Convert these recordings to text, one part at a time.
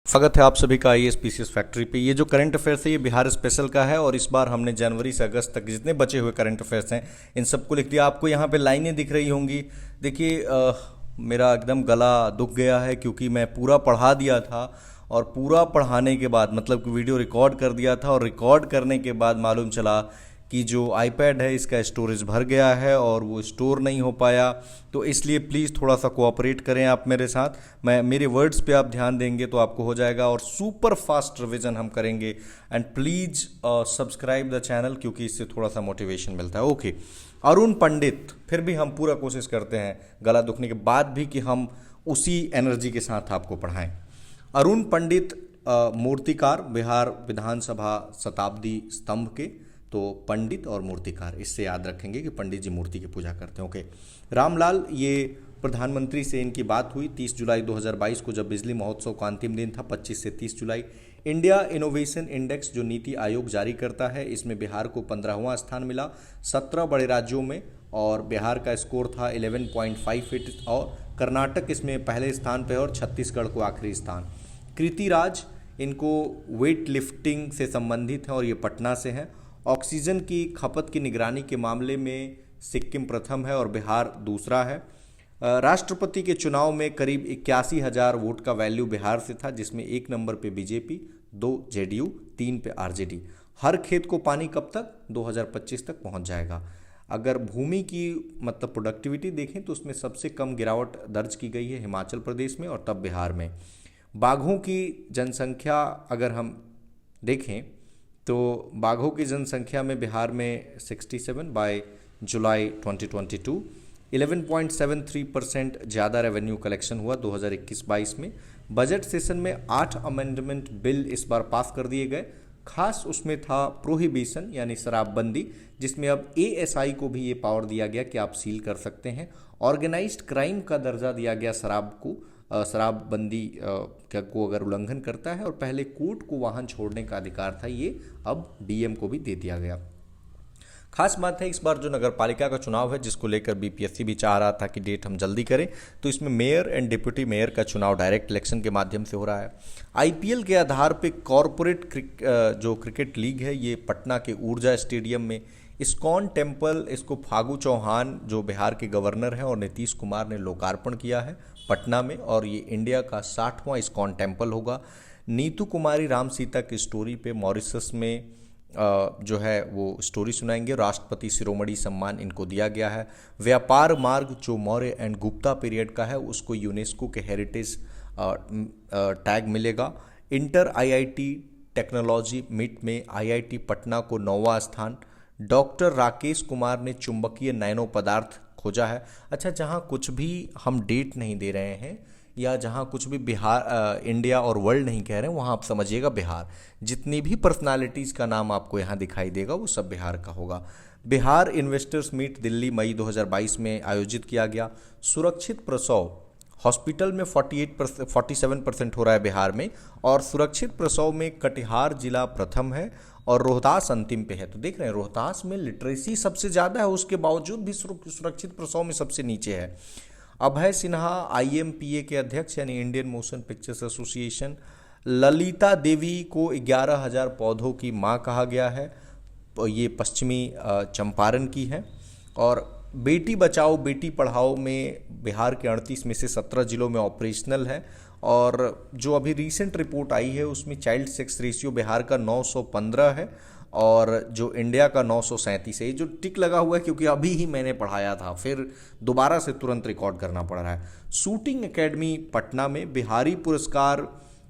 स्वागत है आप सभी का आईएएस पीसीएस फैक्ट्री पे। ये जो करंट अफेयर्स है ये बिहार स्पेशल का है और इस बार हमने जनवरी से अगस्त तक जितने बचे हुए करंट अफेयर्स हैं इन सबको लिख दिया। आपको यहाँ पे लाइनें दिख रही होंगी। देखिए मेरा एकदम गला दुख गया है क्योंकि मैं पूरा पढ़ा दिया था और पूरा पढ़ाने के बाद मतलब कि वीडियो रिकॉर्ड कर दिया था और रिकॉर्ड करने के बाद मालूम चला कि जो आईपैड है इसका स्टोरेज भर गया है और वो स्टोर नहीं हो पाया। तो इसलिए प्लीज़ थोड़ा सा कोऑपरेट करें आप मेरे साथ। मैं मेरे वर्ड्स पे आप ध्यान देंगे तो आपको हो जाएगा और सुपर फास्ट रिवीजन हम करेंगे। And please subscribe the channel क्योंकि इससे थोड़ा सा मोटिवेशन मिलता है। ओके अरुण पंडित, फिर भी हम पूरा कोशिश करते हैं गला दुखने के बाद भी कि हम उसी एनर्जी के साथ आपको पढ़ाएं। अरुण पंडित मूर्तिकार, बिहार विधानसभा शताब्दी स्तंभ के। तो पंडित और मूर्तिकार, इससे याद रखेंगे कि पंडित जी मूर्ति की पूजा करते हैं। ओके रामलाल, ये प्रधानमंत्री से इनकी बात हुई 30 जुलाई 2022 को जब बिजली महोत्सव का अंतिम दिन था। 25 से 30 जुलाई। इंडिया इनोवेशन इंडेक्स जो नीति आयोग जारी करता है इसमें बिहार को 15वां स्थान मिला 17 बड़े राज्यों में और बिहार का स्कोर था 11.58 और कर्नाटक इसमें पहले स्थान पर और छत्तीसगढ़ को आखिरी स्थान। कृति राज, इनको वेट लिफ्टिंग से संबंधित है और ये पटना से हैं। ऑक्सीजन की खपत की निगरानी के मामले में सिक्किम प्रथम है और बिहार दूसरा है। राष्ट्रपति के चुनाव में करीब 81,000 वोट का वैल्यू बिहार से था जिसमें 1 नंबर पे बीजेपी, 2 जेडीयू, 3 पे आरजेडी। हर खेत को पानी कब तक? 2025 तक पहुंच जाएगा। अगर भूमि की मतलब प्रोडक्टिविटी देखें तो उसमें सबसे कम गिरावट दर्ज की गई है हिमाचल प्रदेश में और तब बिहार में। बाघों की जनसंख्या अगर हम देखें तो बाघों की जनसंख्या में बिहार में 67 बाय जुलाई 2022 11.73% ज़्यादा रेवेन्यू कलेक्शन हुआ 2021-22 में। बजट सेशन में 8 अमेंडमेंट बिल इस बार पास कर दिए गए। खास उसमें था प्रोहिबिशन यानी शराबबंदी, जिसमें अब एएसआई को भी ये पावर दिया गया कि आप सील कर सकते हैं। ऑर्गेनाइज्ड क्राइम का दर्जा दिया गया शराब को, शराबबंदी को अगर उल्लंघन करता है और पहले कोर्ट को वाहन छोड़ने का अधिकार था, ये अब डीएम को भी दे दिया गया। खास बात है इस बार जो नगर पालिका का चुनाव है जिसको लेकर बीपीएससी भी चाह रहा था कि डेट हम जल्दी करें, तो इसमें मेयर एंड डिप्यूटी मेयर का चुनाव डायरेक्ट इलेक्शन के माध्यम से हो रहा है। आईपीएल के आधार पे कॉरपोरेट जो क्रिकेट लीग है ये पटना के ऊर्जा स्टेडियम में इस्कॉन टेम्पल, इसको फागू चौहान जो बिहार के गवर्नर हैं और नीतीश कुमार ने लोकार्पण किया है पटना में और ये इंडिया का 60वां इस्कॉन टेम्पल होगा। नीतू कुमारी राम सीता की स्टोरी पे मॉरिशस में जो है वो स्टोरी सुनाएंगे। राष्ट्रपति शिरोमणि सम्मान इनको दिया गया है। व्यापार मार्ग जो मौर्य एंड गुप्ता पीरियड का है उसको यूनेस्को के हेरिटेज टैग मिलेगा। इंटर आईआईटी टेक्नोलॉजी मीट में आईआईटी पटना को 9वां स्थान। डॉक्टर राकेश कुमार ने चुंबकीय नैनो पदार्थ खोजा है। अच्छा, जहाँ कुछ भी हम डेट नहीं दे रहे हैं या जहाँ कुछ भी बिहार इंडिया और वर्ल्ड नहीं कह रहे हैं वहाँ आप समझिएगा बिहार। जितनी भी पर्सनालिटीज़ का नाम आपको यहाँ दिखाई देगा वो सब बिहार का होगा। बिहार इन्वेस्टर्स मीट दिल्ली मई 2022 में आयोजित किया गया। सुरक्षित प्रसव हॉस्पिटल में 47% हो रहा है बिहार में और सुरक्षित प्रसव में कटिहार जिला प्रथम है और रोहतास अंतिम पे है। तो देख रहे हैं रोहतास में लिटरेसी सबसे ज़्यादा है, उसके बावजूद भी सुरक्षित प्रसव में सबसे नीचे है। अभय सिन्हा आईएमपीए के अध्यक्ष यानी Indian Motion Pictures Association. Lalita Devi को 11,000 पौधों की मां कहा गया है, ये पश्चिमी चंपारण की है। और बेटी बचाओ बेटी पढ़ाओ में बिहार के 38 में से 17 जिलों में ऑपरेशनल है और जो अभी रीसेंट रिपोर्ट आई है उसमें चाइल्ड सेक्स रेशियो बिहार का 915 है और जो इंडिया का 937 है। ये जो टिक लगा हुआ है क्योंकि अभी ही मैंने पढ़ाया था, फिर दोबारा से तुरंत रिकॉर्ड करना पड़ रहा है। शूटिंग एकेडमी पटना में बिहारी पुरस्कार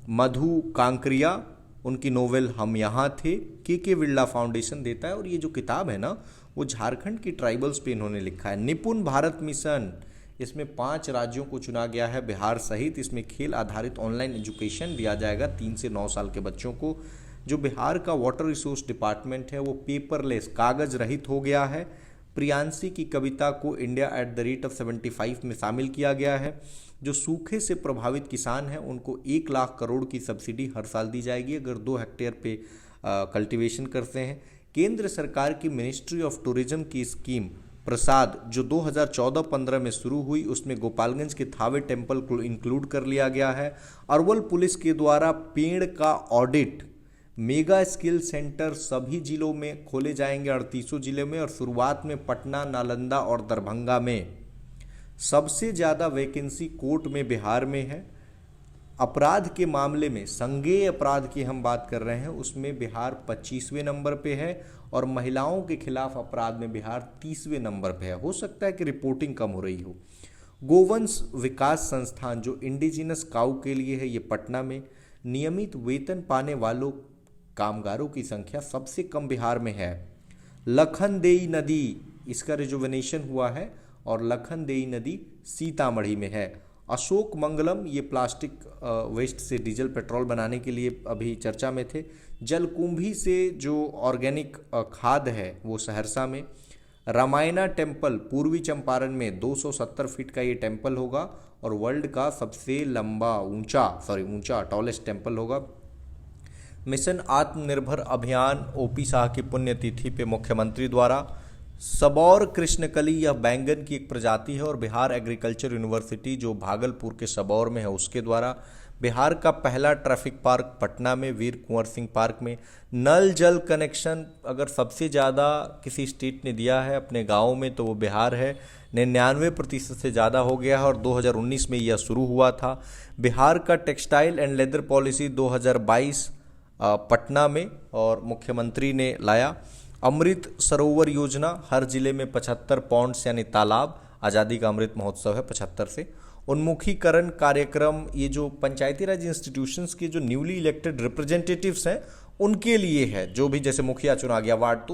मधु कांकरिया, उनकी नोवेल हम यहाँ थे, के बिरला फाउंडेशन देता है और ये जो किताब है ना वो झारखंड की ट्राइबल्स पे इन्होंने लिखा है। निपुण भारत मिशन, इसमें 5 राज्यों को चुना गया है बिहार सहित। इसमें खेल आधारित ऑनलाइन एजुकेशन दिया जाएगा 3 से 9 साल के बच्चों को। जो बिहार का वाटर रिसोर्स डिपार्टमेंट है वो पेपरलेस, कागज रहित हो गया है। प्रियांशी की कविता को इंडिया @75 में शामिल किया गया है। जो सूखे से प्रभावित किसान हैं उनको 1 लाख करोड़ की सब्सिडी हर साल दी जाएगी अगर 2 हेक्टेयर पे कल्टीवेशन करते हैं। केंद्र सरकार की मिनिस्ट्री ऑफ टूरिज्म की स्कीम प्रसाद जो 2014-15 में शुरू हुई, उसमें गोपालगंज के थावे टेम्पल को इंक्लूड कर लिया गया है। अरवल पुलिस के द्वारा पेड़ का ऑडिट, मेगा स्किल सेंटर सभी जिलों में खोले जाएंगे, 38 जिले में, और शुरुआत में पटना, नालंदा और दरभंगा में। सबसे ज़्यादा वैकेंसी कोर्ट में बिहार में है। अपराध के मामले में संज्ञेय अपराध की हम बात कर रहे हैं, उसमें बिहार 25वें नंबर पे है, और महिलाओं के खिलाफ अपराध में बिहार 30वें नंबर पे है। हो सकता है कि रिपोर्टिंग कम हो रही हो। गोवंश विकास संस्थान जो इंडिजिनस काऊ के लिए है, ये पटना में। नियमित वेतन पाने वालों कामगारों की संख्या सबसे कम बिहार में है। लखनदेई नदी, इसका रिजुवेनेशन हुआ है, और लखनदेई नदी सीतामढ़ी में है। अशोक मंगलम, ये प्लास्टिक वेस्ट से डीजल पेट्रोल बनाने के लिए अभी चर्चा में थे। जलकुंभी से जो ऑर्गेनिक खाद है वो सहरसा में। रामायणा टेम्पल पूर्वी चंपारण में 270 फीट का ये टेम्पल होगा, और वर्ल्ड का सबसे लंबा ऊंचा टॉलेस्ट टेम्पल होगा। मिशन आत्मनिर्भर अभियान, ओपी शाह की पुण्यतिथि पे मुख्यमंत्री द्वारा। सबौर कृष्णकली, यह बैंगन की एक प्रजाति है, और बिहार एग्रीकल्चर यूनिवर्सिटी जो भागलपुर के सबौर में है उसके द्वारा। बिहार का पहला ट्रैफिक पार्क पटना में, वीर कुंवर सिंह पार्क में। नल जल कनेक्शन अगर सबसे ज़्यादा किसी स्टेट ने दिया है अपने गाँव में तो वो बिहार है, 99% से ज़्यादा हो गया है, और 2019 में यह शुरू हुआ था। बिहार का textile and leather policy 2022 Patna में और मुख्यमंत्री ने लाया। अमृत सरोवर योजना, हर जिले में 75 पॉन्ड्स यानी तालाब, आज़ादी का अमृत महोत्सव है 75 से। उन्मुखीकरण कार्यक्रम, ये जो पंचायती राज इंस्टीट्यूशंस के जो न्यूली इलेक्टेड रिप्रेजेंटेटिव्स हैं उनके लिए है, जो भी जैसे मुखिया चुना गया वार्ड तो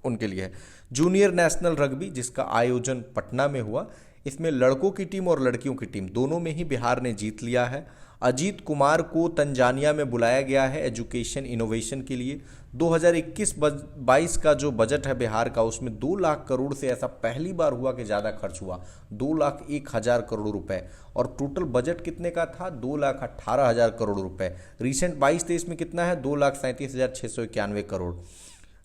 उनके लिए है। जूनियर नेशनल रग्बी, जिसका आयोजन पटना में हुआ, इसमें लड़कों की टीम और लड़कियों की टीम दोनों में ही बिहार ने जीत लिया है। अजीत कुमार को तंजानिया में बुलाया गया है एजुकेशन इनोवेशन के लिए। 2021-22 का जो बजट है बिहार का, उसमें 2 लाख करोड़ से ऐसा पहली बार हुआ कि ज़्यादा खर्च हुआ, 2,01,000 करोड़ रुपए, और टोटल बजट कितने का था, 2,18,000 करोड़ रुपए। रिसेंट 22-23 में कितना है, 2,37,691 करोड़।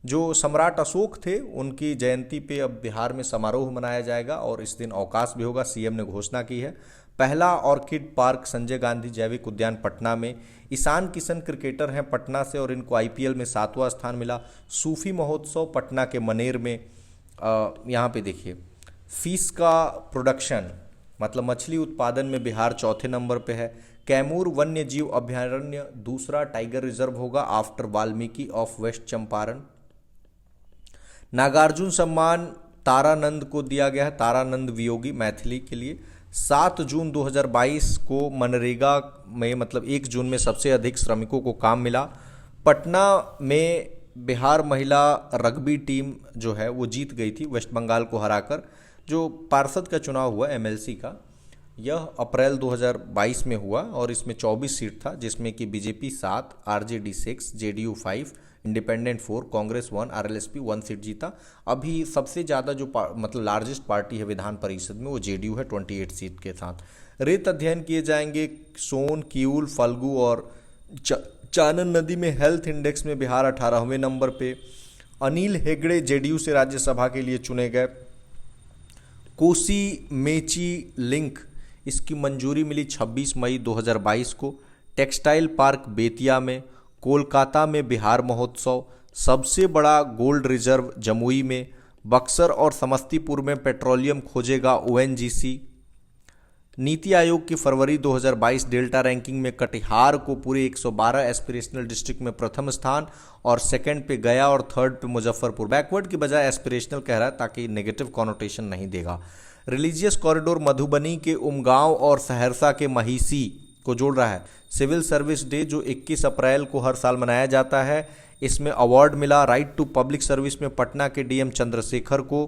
जो सम्राट अशोक थे उनकी जयंती पे अब बिहार में समारोह मनाया जाएगा, और इस दिन अवकाश भी होगा, सीएम ने घोषणा की है। पहला ऑर्किड पार्क संजय गांधी जैविक उद्यान पटना में। ईशान किशन क्रिकेटर हैं पटना से, और इनको आईपीएल में 7वां स्थान मिला। सूफी महोत्सव पटना के मनेर में। यहाँ पे देखिए, फिश का प्रोडक्शन मतलब मछली उत्पादन में बिहार 4थे नंबर पे है। कैमूर वन्य जीव अभयारण्य दूसरा टाइगर रिजर्व होगा after Valmiki of west Champaran. Nagarjun सम्मान तारानंद को दिया गया है, तारानंद वियोगी मैथिली के लिए। 7 जून 2022 को मनरेगा में मतलब 1 जून में सबसे अधिक श्रमिकों को काम मिला। पटना में बिहार महिला रग्बी टीम जो है वो जीत गई थी वेस्ट बंगाल को हराकर। जो पार्षद का चुनाव हुआ एमएलसी का, यह अप्रैल 2022 में हुआ और इसमें 24 सीट था, जिसमें कि BJP 7, RJD 6, JDU 5, independent 4, Congress 1, RLSP 1 seat जीता। अभी सबसे ज़्यादा जो मतलब लार्जेस्ट पार्टी है विधान परिषद में वो जेडीयू है 28 सीट के साथ। रेत अध्ययन किए जाएंगे सोन, किऊल, फल्गु और चानन नदी में। हेल्थ इंडेक्स में बिहार 18वें नंबर पे। अनिल हेगड़े जेडीयू से राज्यसभा के लिए चुने गए। कोसी मेची लिंक, इसकी मंजूरी मिली 26 मई 2022 को। टेक्सटाइल पार्क बेतिया में। कोलकाता में बिहार महोत्सव। सबसे बड़ा गोल्ड रिजर्व जमुई में। बक्सर और समस्तीपुर में पेट्रोलियम खोजेगा ओएनजीसी। नीति आयोग की फरवरी 2022 डेल्टा रैंकिंग में कटिहार को पूरे 112 एस्पिरेशनल डिस्ट्रिक्ट में प्रथम स्थान, और सेकंड पे गया और थर्ड पे मुजफ्फरपुर। बैकवर्ड की बजाय एस्पिरेशनल कह रहा है ताकि नेगेटिव कॉनोटेशन नहीं देगा। रिलीजियस कॉरिडोर मधुबनी के उमगांव और सहरसा के महिसी को जोड़ रहा है। सिविल सर्विस डे जो 21 अप्रैल को हर साल मनाया जाता है, इसमें अवार्ड मिला राइट टू पब्लिक सर्विस में पटना के डीएम चंद्रशेखर को।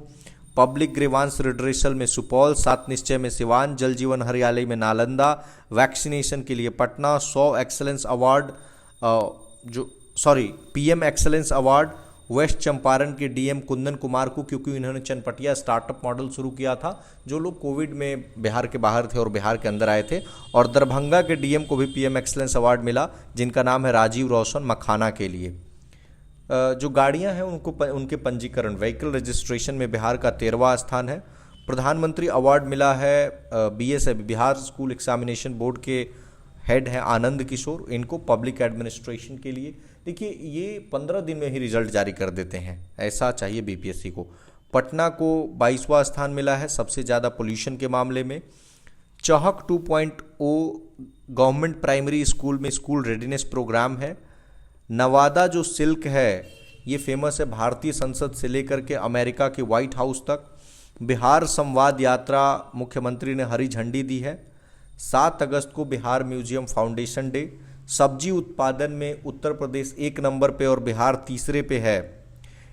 पब्लिक ग्रीवांस रिड्रेसल में सुपौल, 7 निश्चय में सिवान, जल जीवन हरियाली में नालंदा, वैक्सीनेशन के लिए Patna. 100 excellence award PM excellence award west Champaran के डीएम कुंदन कुमार को, क्योंकि इन्होंने चनपटिया स्टार्टअप मॉडल शुरू किया था। जो लोग कोविड में बिहार के बाहर थे और बिहार के अंदर आए थे। और दरभंगा के डीएम को भी पीएम एक्सेलेंस अवार्ड मिला, जिनका नाम है राजीव रोशन, मखाना के लिए। जो गाड़ियां हैं उनके पंजीकरण व्हीकल रजिस्ट्रेशन में बिहार का 13वां स्थान है। प्रधानमंत्री अवार्ड मिला है BSIB Bihar school examination board के हेड हैं आनंद किशोर, इनको पब्लिक एडमिनिस्ट्रेशन के लिए। देखिए ये 15 दिन में ही रिजल्ट जारी कर देते हैं, ऐसा चाहिए BPSC को। पटना को 22वां स्थान मिला है सबसे ज़्यादा पोल्यूशन के मामले में। चहक 2.0 गवर्नमेंट प्राइमरी स्कूल में स्कूल रेडीनेस प्रोग्राम है। नवादा जो सिल्क है ये फेमस है भारतीय संसद से लेकर के अमेरिका के व्हाइट हाउस तक। बिहार संवाद यात्रा मुख्यमंत्री ने हरी झंडी दी है। 7 अगस्त को बिहार म्यूजियम फाउंडेशन डे। सब्जी उत्पादन में उत्तर प्रदेश 1 नंबर पे और बिहार तीसरे पे है।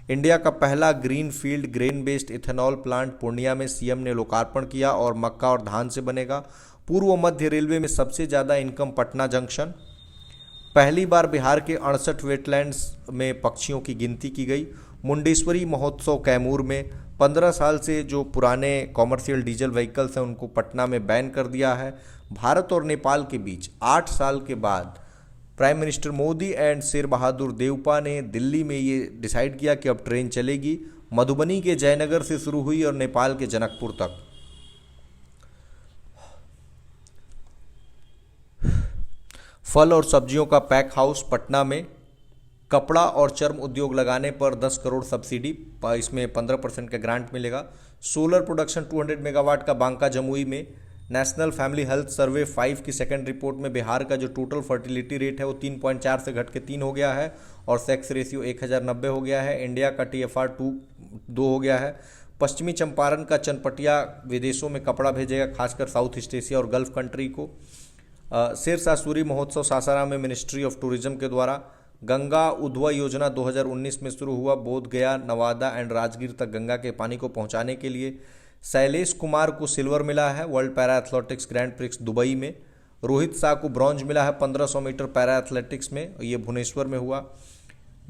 इंडिया का पहला green field grain based ethanol plant Purnia में सीएम ने लोकार्पण किया और मक्का और धान से बनेगा। पूर्व मध्य रेलवे में सबसे ज़्यादा इनकम पटना जंक्शन। पहली बार बिहार के 68 वेटलैंड्स में पक्षियों की गिनती की गई। मुंडेश्वरी महोत्सव कैमूर में। 15 साल से जो पुराने कॉमर्शियल डीजल व्हीकल्स हैं उनको पटना में बैन कर दिया है। भारत और नेपाल के बीच 8 साल के बाद prime minister Modi and Sher Bahadur Deupa ने दिल्ली में ये डिसाइड किया कि अब ट्रेन चलेगी। मधुबनी के जयनगर से शुरू हुई और नेपाल के जनकपुर तक। फल और सब्जियों का पैक हाउस पटना में। कपड़ा और चर्म उद्योग लगाने पर 10 करोड़ सब्सिडी, इसमें 15% का ग्रांट मिलेगा। सोलर प्रोडक्शन 200 मेगावाट का बांका जमुई में। नेशनल फैमिली हेल्थ सर्वे 5 की सेकंड रिपोर्ट में बिहार का जो टोटल फर्टिलिटी रेट है वो 3.4 से घट के 3 हो गया है और सेक्स रेशियो 1090 हो गया है। इंडिया का TFR 2 हो गया है। पश्चिमी चंपारण का चनपटिया विदेशों में कपड़ा भेजेगा, खासकर साउथ ईस्ट एशिया और गल्फ कंट्री को। शेरशाह सूरी महोत्सव सासाराम में मिनिस्ट्री ऑफ टूरिज्म के द्वारा। गंगा उद्वा योजना 2019 में शुरू हुआ। बोध गया, नवादा एंड राजगीर तक गंगा के पानी को पहुंचाने के लिए। शैलेश कुमार को सिल्वर मिला है world para athletics grand prix Dubai में। रोहित शाह को ब्रॉन्ज मिला है 1500 मीटर पैरा एथलेटिक्स में, ये भुवनेश्वर में हुआ।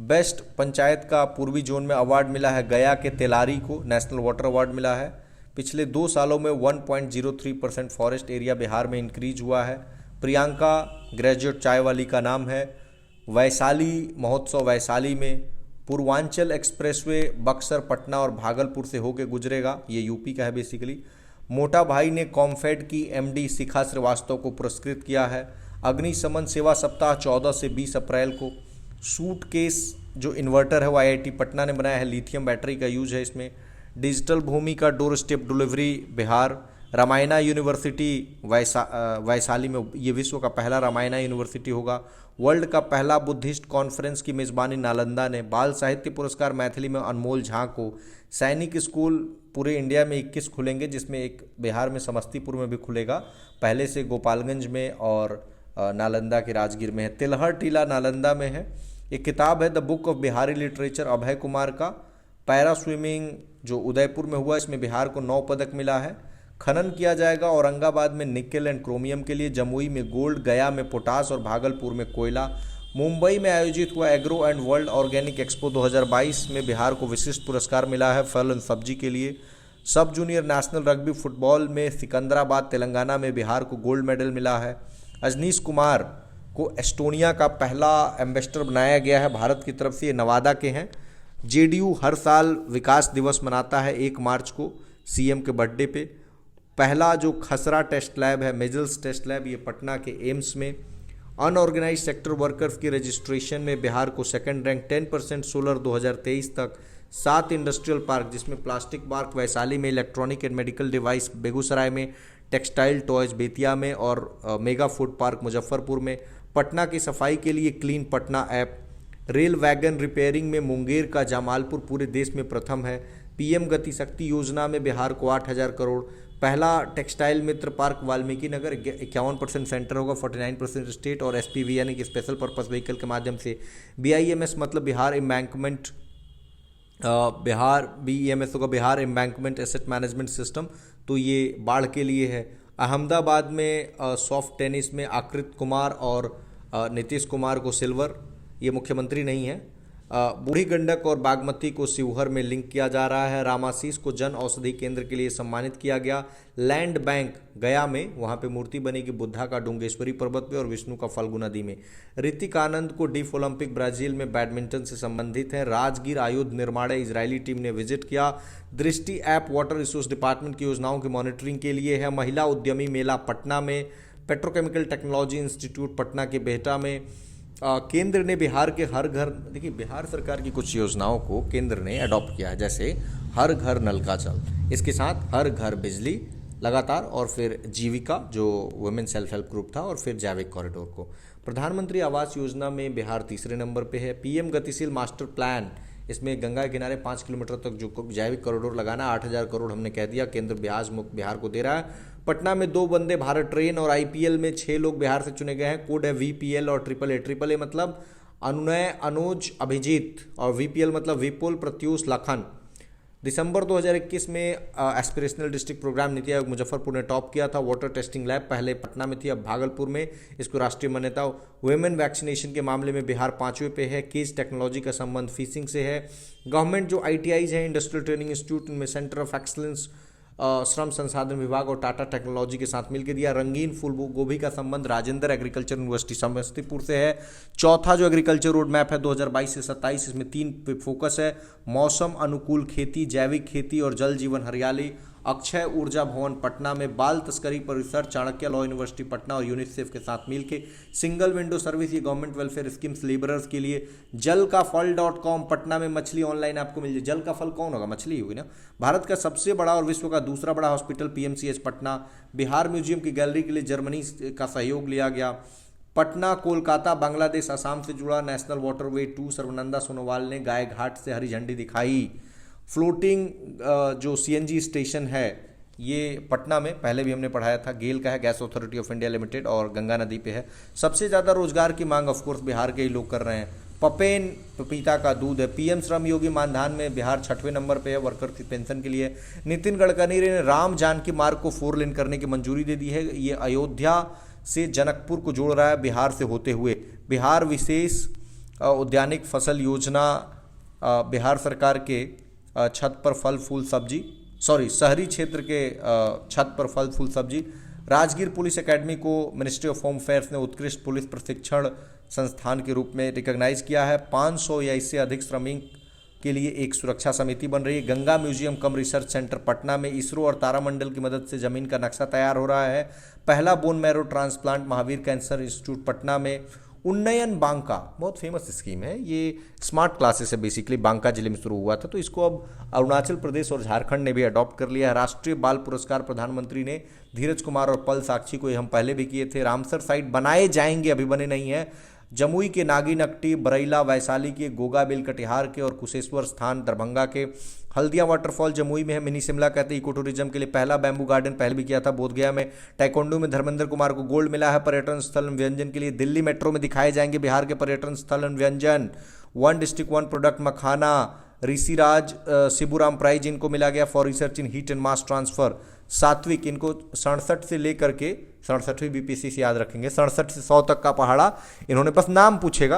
बेस्ट पंचायत का पूर्वी जोन में अवार्ड मिला है गया के तेलारी को। नेशनल वाटर अवार्ड मिला है। पिछले 2 सालों में 1.03% फॉरेस्ट एरिया बिहार में इंक्रीज हुआ है। प्रियंका ग्रेजुएट चाय वाली का नाम है। वैशाली महोत्सव वैशाली में। पूर्वांचल एक्सप्रेसवे बक्सर, पटना और भागलपुर से होकर गुजरेगा, ये यूपी का है बेसिकली। मोटा भाई ने कॉम्फेड की MD शिखा श्रीवास्तव को पुरस्कृत किया है। अग्निशमन सेवा सप्ताह 14 से 20 अप्रैल को। सूटकेस जो इन्वर्टर है वो IIT पटना ने बनाया है, लिथियम बैटरी का यूज है इसमें। डिजिटल भूमि का door step delivery Bihar. Ramayana university Vaishali में, ये विश्व का पहला रामायणा यूनिवर्सिटी होगा। वर्ल्ड का पहला बुद्धिस्ट कॉन्फ्रेंस की मेज़बानी नालंदा ने। बाल साहित्य पुरस्कार मैथिली में अनमोल झा को। सैनिक स्कूल पूरे इंडिया में 21 खुलेंगे, जिसमें एक बिहार में समस्तीपुर में भी खुलेगा, पहले से गोपालगंज में और नालंदा के राजगीर में है। तिलहर टीला नालंदा में है। एक किताब है the book of Bihari literature Abhay Kumar का। पैरा स्विमिंग जो उदयपुर में हुआ, इसमें बिहार को 9 पदक मिला है। खनन किया जाएगा औरंगाबाद में निकेल एंड क्रोमियम के लिए, जमुई में गोल्ड, गया में पोटास और भागलपुर में कोयला। मुंबई में आयोजित हुआ agro and world organic expo 2022 में बिहार को विशिष्ट पुरस्कार मिला है फल और सब्जी के लिए। सब जूनियर नेशनल रग्बी फुटबॉल में सिकंदराबाद तेलंगाना में बिहार को गोल्ड मेडल मिला है। अजनीश कुमार को एस्टोनिया का पहला एम्बेसडर बनाया गया है भारत की तरफ से, ये नवादा के हैं। JDU हर साल विकास दिवस मनाता है 1 मार्च को CM के बर्थडे पे। पहला जो खसरा टेस्ट लैब है, मेजल्स टेस्ट लैब, ये पटना के एम्स में। अनऑर्गेनाइज सेक्टर वर्कर्स की रजिस्ट्रेशन में बिहार को सेकंड रैंक। 10% सोलर 2023 तक। 7 इंडस्ट्रियल पार्क, जिसमें प्लास्टिक पार्क वैशाली में, electronic and medical device Begusarai में, टेक्सटाइल टॉयज बेतिया में और मेगा फूड पार्क मुजफ्फरपुर में। पटना की सफाई के लिए clean Patna app. Rail wagon repairing में मुंगेर का जमालपुर पूरे देश में प्रथम है। PM गति शक्ति योजना में बिहार को 8000 करोड़। पहला टेक्सटाइल मित्र पार्क वाल्मीकि नगर, 51% सेंटर होगा, 49% स्टेट और SPV यानी कि स्पेशल पर्पस व्हीकल के माध्यम से। BIMS मतलब बिहार एम्बैंकमेंट, BEMS होगा Bihar embankment asset management system, तो ये बाढ़ के लिए है। अहमदाबाद में सॉफ्ट टेनिस में आकृत कुमार और नीतीश कुमार को सिल्वर, ये मुख्यमंत्री नहीं है। बूढ़ी गंडक और बागमती को शिवहर में लिंक किया जा रहा है। रामाशीष को जन औषधि केंद्र के लिए सम्मानित किया गया। लैंड बैंक गया में वहां पे मूर्ति बनेगी बुद्धा का डुंगेश्वरी पर्वत पे और विष्णु का फल्गु नदी में। ऋतिक आनंद को डीफ ओलंपिक ब्राजील में बैडमिंटन से संबंधित है। राजगीर आयुध निर्माण इजरायली टीम ने विजिट किया। दृष्टि ऐप वाटर रिसोर्स डिपार्टमेंट की योजनाओं की मॉनिटरिंग के लिए है। महिला उद्यमी मेला पटना में। पेट्रोकेमिकल टेक्नोलॉजी इंस्टीट्यूट पटना के बेहटा में। केंद्र ने बिहार के हर घर, देखिए बिहार सरकार की कुछ योजनाओं को केंद्र ने अडॉप्ट किया है, जैसे हर घर नल का जल, इसके साथ हर घर बिजली लगातार, और फिर जीविका जो वुमेन सेल्फ हेल्प ग्रुप था, और फिर जैविक कॉरिडोर को। प्रधानमंत्री आवास योजना में बिहार तीसरे नंबर पे है। पीएम गतिशील मास्टर प्लान, इसमें गंगा के किनारे 5 किलोमीटर तक जो जैविक कॉरिडोर लगाना, 8,000 करोड़ हमने कह दिया, केंद्र ब्याज मुक्त बिहार को दे रहा है। पटना में 2 वंदे भारत ट्रेन और आईपीएल में 6 लोग बिहार से चुने गए हैं। कोड है वीपीएल और ट्रिपल ए मतलब अनुनय, अनुज, अभिजीत, और वीपीएल मतलब विपुल, प्रत्यूष, लखन। दिसंबर 2021 में aspirational district programme NITI Aayog Muzaffarpur ने टॉप किया था। वाटर टेस्टिंग लैब पहले पटना में थी, अब भागलपुर में इसको राष्ट्रीय मान्यता। वुमेन वैक्सीनेशन के मामले में बिहार 5वें पे है। केज टेक्नोलॉजी का संबंध फिशिंग से है। गवर्नमेंट जो आईटीआईज हैं, इंडस्ट्रियल ट्रेनिंग इंस्टीट्यूट, इनमें सेंटर ऑफ एक्सलेंस श्रम संसाधन विभाग और टाटा टेक्नोलॉजी के साथ मिलकर दिया। रंगीन फूल गोभी का संबंध राजेंद्र एग्रीकल्चर यूनिवर्सिटी समस्तीपुर से है। चौथा जो एग्रीकल्चर रोड मैप है 2022 से 27, इसमें 3 पे फोकस है। मौसम अनुकूल खेती, जैविक खेती और जल जीवन हरियाली। अक्षय ऊर्जा भवन पटना में। बाल तस्करी पर research Chanakya law university Patna और यूनिसेफ के साथ मिलकर। सिंगल विंडो सर्विस, ये गवर्नमेंट वेलफेयर स्कीम्स लेबरर्स के लिए। जल का फल.com पटना में मछली ऑनलाइन आपको मिल जाए। जल का फल कौन होगा? मछली होगी ना। भारत का सबसे बड़ा और विश्व का दूसरा बड़ा hospital PMCH Patna. Bihar museum की गैलरी के लिए जर्मनी का सहयोग लिया गया। पटना, कोलकाता, बांग्लादेश, असम से जुड़ा नेशनल वाटरवे 2 सर्वनंदा सोनोवाल ने गाय घाट से हरी झंडी दिखाई। फ्लोटिंग जो सीएनजी स्टेशन है ये पटना में पहले भी हमने पढ़ाया था, गेल का है, gas authority of India limited, और गंगा नदी पे है। सबसे ज़्यादा रोजगार की मांग ऑफकोर्स बिहार के ही लोग कर रहे हैं। पपेन पपीता का दूध है। पीएम श्रम योगी मानधन में बिहार 6वें नंबर पे है वर्कर की पेंशन के लिए। नितिन गडकरी ने राम जानकी मार्ग को 4 लेन करने की मंजूरी दे दी है। ये अयोध्या से जनकपुर को जोड़ रहा है बिहार से होते हुए। बिहार विशेष उद्यानिक फसल योजना बिहार सरकार के छत पर फल फूल सब्जी, शहरी क्षेत्र के छत पर फल फूल सब्जी। राजगीर पुलिस एकेडमी को मिनिस्ट्री ऑफ होम अफेयर्स ने उत्कृष्ट पुलिस प्रशिक्षण संस्थान के रूप में रिकॉग्नाइज किया है। 500 या इससे अधिक श्रमिक के लिए एक सुरक्षा समिति बन रही है। गंगा म्यूजियम कम रिसर्च सेंटर पटना में। इसरो और तारामंडल की मदद से जमीन का नक्शा तैयार हो रहा है। पहला bone marrow transplant Mahavir cancer institute Patna में। उन्नयन बांका बहुत फेमस स्कीम है, ये स्मार्ट क्लासेस है, बेसिकली बांका जिले में शुरू हुआ था, तो इसको अब अरुणाचल प्रदेश और झारखंड ने भी अडॉप्ट कर लिया है। राष्ट्रीय बाल पुरस्कार प्रधानमंत्री ने धीरज कुमार और पल साक्षी को, ये हम पहले भी किए थे। रामसर साइट बनाए जाएंगे, अभी बने नहीं है। जमुई के नागिनट्टी, बरैला, वैशाली के गोगाबिल, कटिहार के और कुशेश्वर स्थान दरभंगा के। हल्दिया वाटरफॉल जमुई में है। मिनी शिमला कहते हैं इको टूरिज्म के लिए। पहला बैम्बू गार्डन पहले भी किया था बोधगया में। टाइकोंडो में धर्मेंद्र कुमार को गोल्ड मिला है पर्यटन स्थल व्यंजन के लिए। दिल्ली मेट्रो में दिखाए जाएंगे बिहार के पर्यटन स्थल व्यंजन। 1 डिस्ट्रिक्ट 1 प्रोडक्ट मखाना। ऋषिराज शिबूराम प्राइज इनको मिला गया for research in heat and mass transfer. सात्विक, इनको 67 से लेकर के 67वीं बीपीसी से याद रखेंगे, 67 से 100 तक का पहाड़ा इन्होंने बस नाम पूछेगा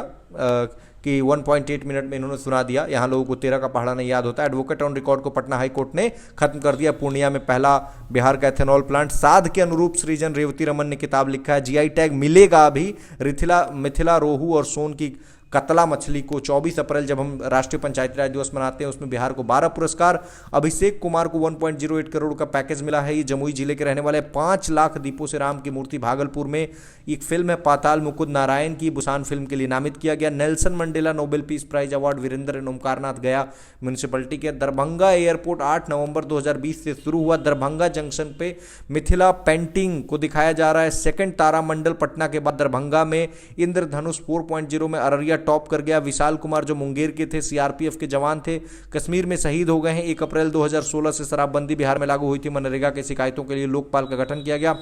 कि 1.8 मिनट में इन्होंने सुना दिया। यहाँ लोगों को 13 का पहाड़ा नहीं याद होता। एडवोकेट ऑन रिकॉर्ड को पटना हाई कोर्ट ने खत्म कर दिया। पूर्णिया में पहला बिहार का एथेनॉल प्लांट। साध के अनुरूप सृजन रेवती रमन ने किताब लिखा है। जीआई टैग मिलेगा अभी। मिथिला रोहू और सोन की कतला मछली को 24 अप्रैल जब हम राष्ट्रीय पंचायती राज दिवस मनाते हैं उसमें बिहार को 12 पुरस्कार। अभिषेक कुमार को 1.08 करोड़ का पैकेज मिला है। ये जमुई जिले के रहने वाले। 5 लाख दीपों से राम की मूर्ति भागलपुर में। एक फिल्म है पाताल मुकुंद नारायण की, बुसान फिल्म के लिए नामित किया गया। Nelson Mandela Nobel peace prize award Virendra Omkarnath Gaya municipality के। दरभंगा एयरपोर्ट 8 नवंबर 2020 से शुरू हुआ। दरभंगा जंक्शन पे मिथिला पेंटिंग को दिखाया जा रहा है। सेकंड तारामंडल पटना के बाद दरभंगा में। इंद्रधनुष 4.0 में अररिया टॉप कर गया। विशाल कुमार जो मुंगेर के थे, सीआरपीएफ के जवान थे, कश्मीर में शहीद हो गए हैं। 1 अप्रैल 2016 से शराबबंदी बिहार में लागू हुई थी। मनरेगा की शिकायतों के लिए लोकपाल का गठन किया गया।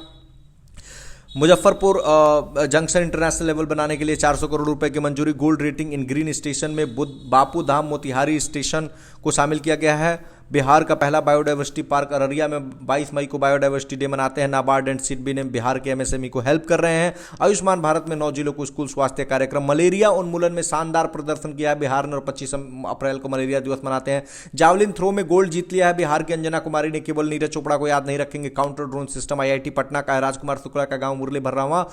मुजफ्फरपुर जंक्शन इंटरनेशनल लेवल बनाने के लिए 400 करोड़ रुपए की मंजूरी। गोल्ड रेटिंग इन ग्रीन स्टेशन में बापू धाम मोतिहारी स्टेशन को शामिल किया गया है। बिहार का पहला बायोडाइवर्सिटी पार्क अररिया में 22 मई को बायोडाइवर्सिटी डे मनाते हैं। नाबार्ड एंड सिडबी ने बिहार के एमएसएमई को हेल्प कर रहे हैं। आयुष्मान भारत में 9 जिलों को स्कूल स्वास्थ्य कार्यक्रम। मलेरिया उन्मूलन में शानदार प्रदर्शन किया है बिहार ने और 25 अप्रैल को मलेरिया दिवस मनाते हैं। जावलिन थ्रो में गोल्ड जीत लिया है बिहार की अंजना कुमारी ने। केवल नीरज चोपड़ा को याद नहीं रखेंगे। Counter drone system IIT Patna का है। राजकुमार शुक्ला का गांव मुरली भर्रावा।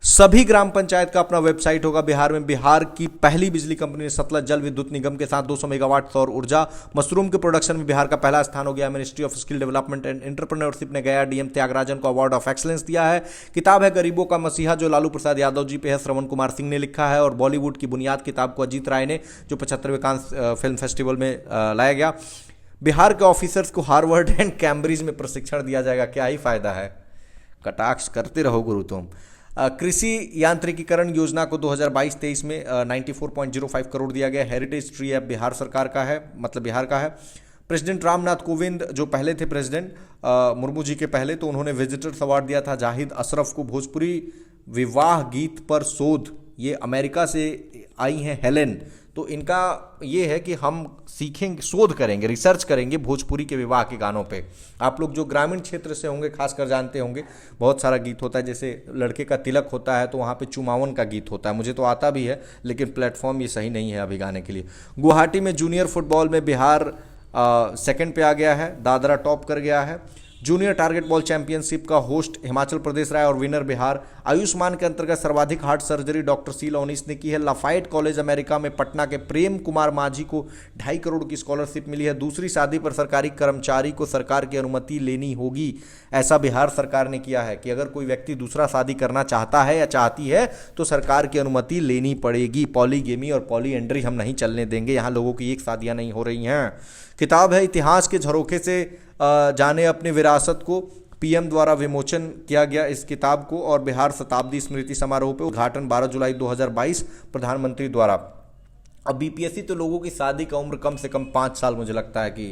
सभी ग्राम पंचायत का अपना वेबसाइट होगा बिहार में। बिहार की पहली बिजली कंपनी सतलज जल विद्युत निगम के साथ 200 मेगावाट सौर ऊर्जा। मशरूम के प्रोडक्शन में बिहार का पहला स्थान हो गया। Ministry of skill development and entrepreneurship ने गया डीएम त्यागराजन को अवार्ड ऑफ एक्सीलेंस दिया है। किताब है गरीबों का मसीहा जो लालू प्रसाद यादव जी पे है, श्रवण कुमार सिंह ने लिखा है। और बॉलीवुड की बुनियाद किताब को अजीत राय ने, जो 75वें कांस फिल्म फेस्टिवल में लाया गया। बिहार के ऑफिसर्स को हार्वर्ड एंड कैम्ब्रिज में प्रशिक्षण दिया जाएगा। क्या ही फायदा है, कटाक्ष करते रहो गुरु तुम। कृषि यांत्रिकीकरण योजना को 2022-23 में 94.05 करोड़ दिया गया। हेरिटेज ट्री ऐप बिहार सरकार का है, मतलब बिहार का है। प्रेसिडेंट रामनाथ कोविंद जो पहले थे प्रेसिडेंट मुर्मू जी के पहले, तो उन्होंने विजिटर्स अवार्ड दिया था जाहिद अशरफ को। भोजपुरी विवाह गीत पर शोध, ये अमेरिका से आई हैं हेलेन, तो इनका ये है कि हम सीखेंगे, शोध करेंगे, रिसर्च करेंगे भोजपुरी के विवाह के गानों पे। आप लोग जो ग्रामीण क्षेत्र से होंगे खासकर जानते होंगे, बहुत सारा गीत होता है। जैसे लड़के का तिलक होता है तो वहाँ पे चुमावन का गीत होता है। मुझे तो आता भी है लेकिन प्लेटफॉर्म ये सही नहीं है अभी गाने के लिए। गुवाहाटी में जूनियर फुटबॉल में बिहार सेकंड पे आ गया है, दादरा टॉप कर गया है। जूनियर टारगेट बॉल चैंपियनशिप का होस्ट हिमाचल प्रदेश रहा है और विनर बिहार। आयुष्मान के अंतर्गत सर्वाधिक हार्ट सर्जरी डॉक्टर सी लॉनिस ने की है। लाफाइट कॉलेज अमेरिका में पटना के प्रेम कुमार माझी को 2.5 करोड़ की स्कॉलरशिप मिली है। दूसरी शादी पर सरकारी कर्मचारी को सरकार की अनुमति लेनी होगी, ऐसा बिहार सरकार ने किया है कि अगर कोई व्यक्ति दूसरा शादी करना चाहता है या चाहती है तो सरकार की अनुमति लेनी पड़ेगी। पॉलीगेमी और पॉलीएंड्री हम नहीं चलने देंगे, यहाँ लोगों की एक शादियाँ नहीं हो रही हैं। किताब है इतिहास के झरोखे से जाने अपनी विरासत को, पीएम द्वारा विमोचन किया गया इस किताब को। और बिहार शताब्दी स्मृति समारोह पे उद्घाटन 12 जुलाई 2022 प्रधानमंत्री द्वारा। अब बीपीएससी तो लोगों की शादी का उम्र कम से कम 5 साल मुझे लगता है कि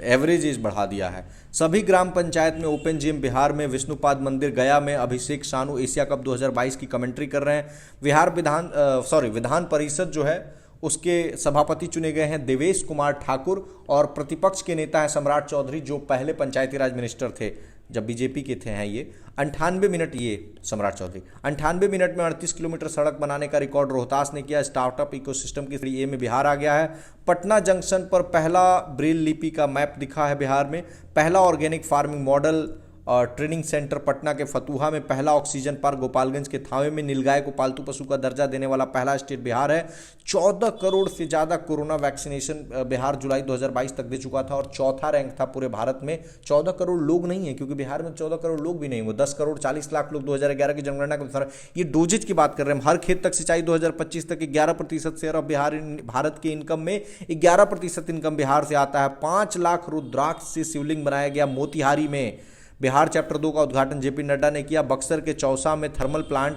एवरेज एज बढ़ा दिया है। सभी ग्राम पंचायत में ओपन जिम। बिहार में विष्णुपाद मंदिर। गया में अभिषेक सानू एशिया कप 2022 की कमेंट्री कर रहे हैं। बिहार विधान परिषद जो है उसके सभापति चुने गए हैं देवेश कुमार ठाकुर और प्रतिपक्ष के नेता हैं सम्राट चौधरी जो पहले पंचायती राज मिनिस्टर थे जब बीजेपी के थे हैं ये। 98 मिनट, ये सम्राट चौधरी 98 मिनट में 38 किलोमीटर सड़क बनाने का रिकॉर्ड रोहतास ने किया। स्टार्टअप इकोसिस्टम की 3A में बिहार आ गया है। पटना जंक्शन पर पहला ब्रेल लिपि का मैप दिखा है बिहार में। पहला organic farming model training centre Patna के फतुहा में। पहला ऑक्सीजन पार्क गोपालगंज के थावे में। नीलगाय को पालतू पशु का दर्जा देने वाला पहला स्टेट बिहार है। 14 करोड़ से ज़्यादा कोरोना वैक्सीनेशन बिहार जुलाई 2022 तक दे चुका था और चौथा रैंक था पूरे भारत में। 14 करोड़ लोग नहीं है क्योंकि बिहार में 14 करोड़ लोग भी नहीं, वो 10 करोड़ 40 लाख लोग 2011 की जनगणना के अनुसार। ये डोजेज की बात कर रहे हैं। हर खेत तक सिंचाई 2025 तक 11% शेयर ऑफ भारत के इनकम में 11% इनकम बिहार से आता है। 5 लाख रुद्राक्ष से शिवलिंग बनाया गया मोतिहारी में। बिहार चैप्टर 2 का उद्घाटन जेपी नड्डा ने किया। बक्सर के चौसा में थर्मल प्लांट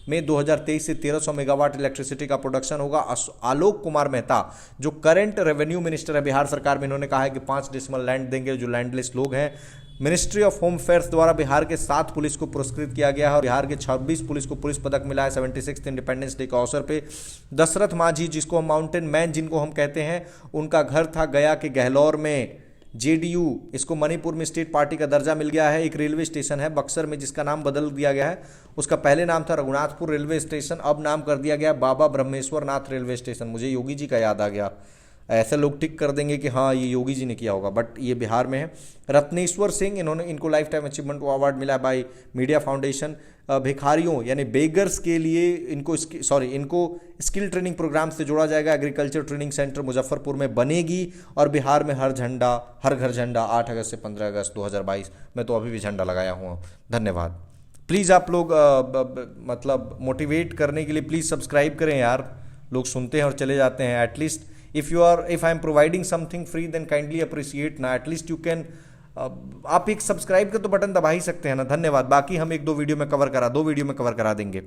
में 2023 से 1300 मेगावाट इलेक्ट्रिसिटी का प्रोडक्शन होगा। आलोक कुमार मेहता जो करंट रेवेन्यू मिनिस्टर है बिहार सरकार में, इन्होंने कहा है कि 5 डेसिमल लैंड देंगे जो लैंडलेस लोग हैं। मिनिस्ट्री ऑफ होम अफेयर्स द्वारा बिहार के 7 पुलिस को पुरस्कृत किया गया है और बिहार के 26 पुलिस को पुलिस पदक मिला है 76 इंडिपेंडेंस डे के अवसर पे। दशरथ माझी जिसको हम माउंटेन मैन जिनको हम कहते हैं, उनका घर था गया के गहलौर में। जेडीयू, इसको मणिपुर में स्टेट पार्टी का दर्जा मिल गया है। एक रेलवे स्टेशन है बक्सर में जिसका नाम बदल दिया गया है। उसका पहले नाम था रघुनाथपुर रेलवे स्टेशन, अब नाम कर दिया गया बाबा ब्रह्मेश्वर नाथ रेलवे स्टेशन। मुझे योगी जी का याद आ गया। ऐसे लोग टिक कर देंगे कि हाँ ये योगी जी ने किया होगा, बट ये बिहार में है। रत्नेश्वर सिंह, इनको लाइफ टाइम अचीवमेंट अवार्ड मिला बाय मीडिया फाउंडेशन। भिखारियों यानी बेगर्स के लिए इनको स्किल ट्रेनिंग प्रोग्राम से जोड़ा जाएगा। एग्रीकल्चर ट्रेनिंग सेंटर मुजफ्फरपुर में बनेगी और बिहार में हर घर झंडा 8 अगस्त से 15 अगस्त 2022। मैं तो अभी भी झंडा लगाया हुआ। धन्यवाद। प्लीज़ आप लोग मतलब मोटिवेट करने के लिए प्लीज़ सब्सक्राइब करें यार। लोग सुनते हैं और चले जाते हैं। At least if I am providing something free then kindly appreciate ना, एटलीस्ट यू कैन आप एक सब्सक्राइब का तो बटन दबा ही सकते हैं ना। धन्यवाद। बाकी हम 2 वीडियो में कवर करा देंगे।